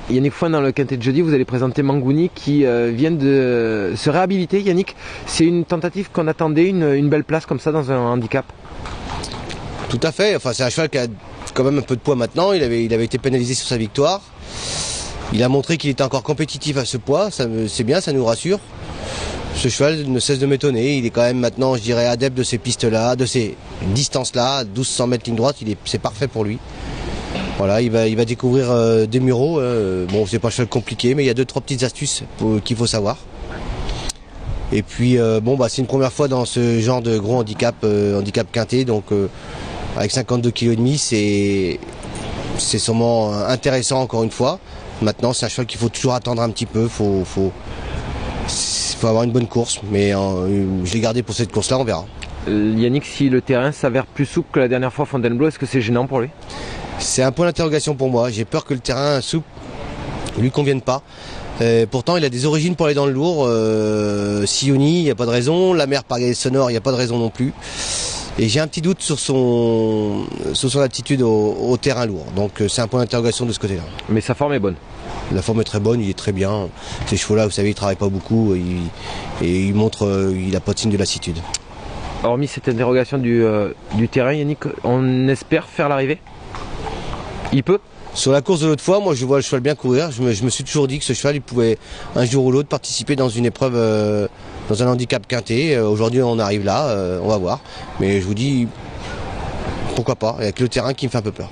Yannick Foin, dans le quintet de jeudi, vous allez présenter Mangouni qui vient de se réhabiliter. Yannick, c'est une tentative qu'on attendait, une belle place comme ça dans un handicap? Tout à fait, enfin c'est un cheval qui a quand même un peu de poids maintenant, il avait été pénalisé sur sa victoire. Il a montré qu'il était encore compétitif à ce poids, c'est bien, ça nous rassure. Ce cheval ne cesse de m'étonner, il est quand même maintenant, je dirais, adepte de ces pistes-là, de ces distances-là, 1200 mètres ligne droite, c'est parfait pour lui. Voilà, il va découvrir des mureaux. Bon, c'est pas un cheval compliqué, mais il y a 2-3 petites astuces qu'il faut savoir. Et puis, c'est une première fois dans ce genre de gros handicap quintet, donc avec 52,5 kg, c'est sûrement intéressant encore une fois. Maintenant, c'est un cheval qu'il faut toujours attendre un petit peu. Faut avoir une bonne course, mais je l'ai gardé pour cette course-là, on verra. Yannick, si le terrain s'avère plus souple que la dernière fois à Fontainebleau, est-ce que c'est gênant pour lui? C'est un point d'interrogation pour moi. J'ai peur que le terrain souple lui convienne pas. Pourtant, il a des origines pour aller dans le lourd. Sioni, il n'y a pas de raison. La mer par sonore, il n'y a pas de raison non plus. Et j'ai un petit doute sur son aptitude au terrain lourd. Donc c'est un point d'interrogation de ce côté-là. Mais sa forme est bonne. La forme est très bonne, il est très bien. Ces chevaux-là, vous savez, ils ne travaillent pas beaucoup et il montre il n'a pas de signe de lassitude. Hormis cette interrogation du terrain, Yannick, on espère faire l'arrivée? Il peut? Sur la course de l'autre fois, moi je vois le cheval bien courir. Je me suis toujours dit que ce cheval il pouvait un jour ou l'autre participer dans une épreuve, dans un handicap quintet. Aujourd'hui on arrive là, on va voir. Mais je vous dis, pourquoi pas, il n'y a que le terrain qui me fait un peu peur.